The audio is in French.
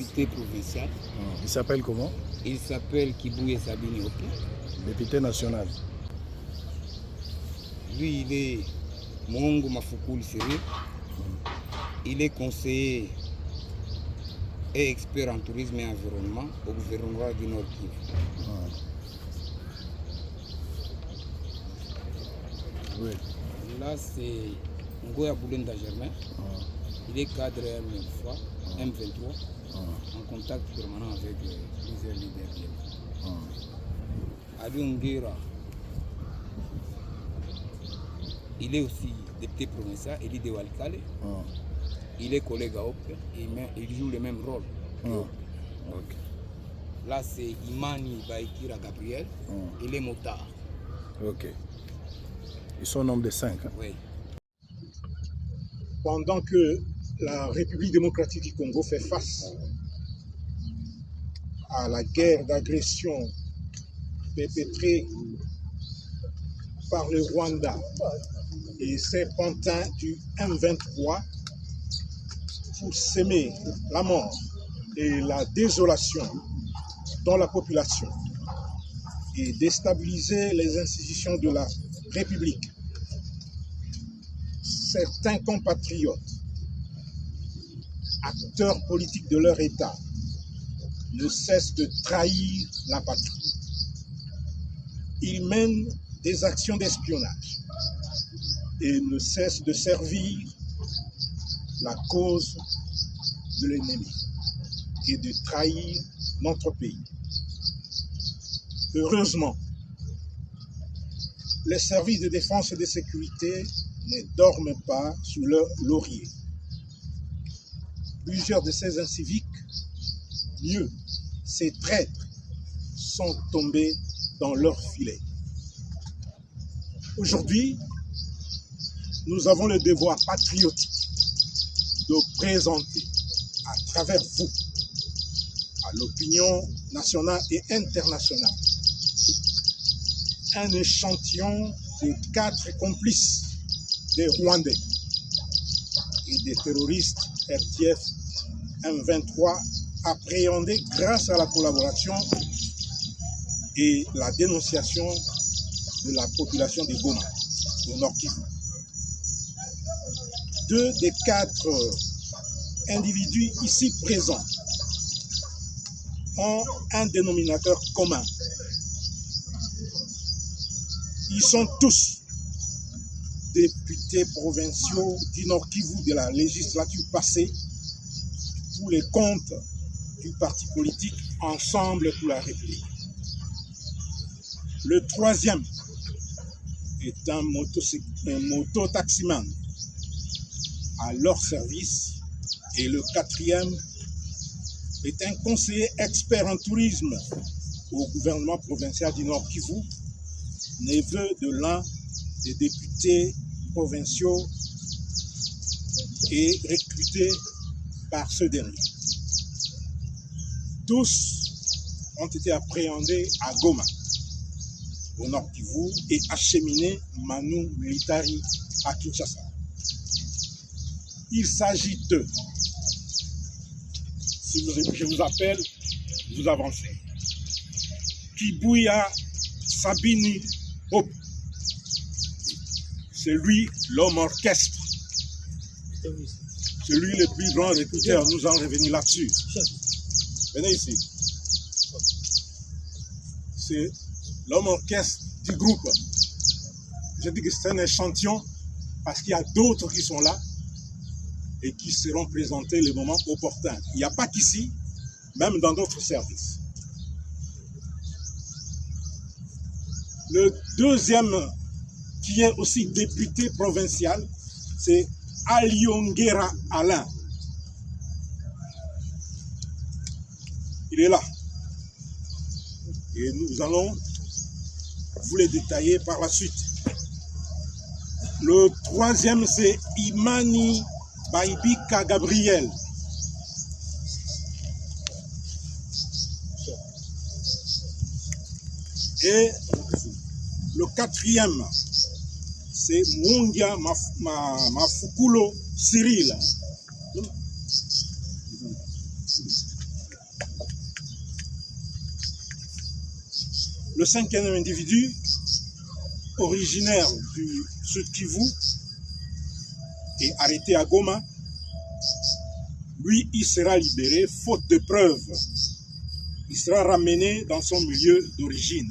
député provincial. Il s'appelle comment? Il s'appelle Kibouye Sabini Opi. Député national. Lui, il est Mongo Mafoukoul Séré. Il est conseiller et expert en tourisme et environnement au gouvernement du Nord Kivu. Oui. Là, c'est Ngoya Boulenda Germain. Il est cadre M23, en contact permanent avec plusieurs leaders. Ali Nguera, il est aussi député provincial, élu de Walikale. Il est collègue à OP, il joue le même rôle. Okay. Là, c'est Imani Baikira Gabriel, il est motard. Ok. Ils sont au nombre de 5. Hein? Oui. Pendant que la République démocratique du Congo fait face à la guerre d'agression perpétrée par le Rwanda et ses pantins du M23 pour s'aimer la mort et la désolation dans la population et déstabiliser les institutions de la République, certains compatriotes, acteurs politiques de leur État, ne cessent de trahir la patrie. Ils mènent des actions d'espionnage et ne cessent de servir la cause de l'ennemi et de trahir notre pays. Heureusement, les services de défense et de sécurité ne dorment pas sous leur laurier. Plusieurs de ces inciviques, mieux, ces traîtres, sont tombés dans leur filet. Aujourd'hui, nous avons le devoir patriotique de présenter à travers vous, à l'opinion nationale et internationale, un échantillon de 4 complices des Rwandais et des terroristes RTF M23 appréhendés grâce à la collaboration et la dénonciation de la population de Goma, au Nord Kivu. 2 des 4 individus ici présents ont un dénominateur commun. Ils sont tous députés provinciaux du Nord Kivu de la législature passée pour les comptes du parti politique Ensemble pour la République. Le 3e est un mototaximan à leur service et le 4e est un conseiller expert en tourisme au gouvernement provincial du Nord Kivu, neveu de l'un des députés provinciaux et recruté par ce dernier. Tous ont été appréhendés à Goma, au Nord Kivu, et acheminés Manu Militari à Kinshasa. Il s'agit d'eux. Si je vous appelle, vous avancez. Kibouya Sabini Opi. C'est lui l'homme orchestre. C'est lui le plus grand recruteur. Nous allons revenir là-dessus. Venez ici. C'est l'homme orchestre du groupe. Je dis que c'est un échantillon parce qu'il y a d'autres qui sont là et qui seront présentés le moment opportun. Il n'y a pas qu'ici, même dans d'autres services. Le 2e, qui est aussi député provincial, c'est Aliongera Alain. Il est là. Et nous allons vous les détailler par la suite. Le 3e, c'est Imani Baibika Gabriel. Et le 4e, c'est Mungia Mafukulo Cyril. Le cinquième individu, originaire du Sud Kivu et arrêté à Goma, lui, il sera libéré faute de preuves. Il sera ramené dans son milieu d'origine.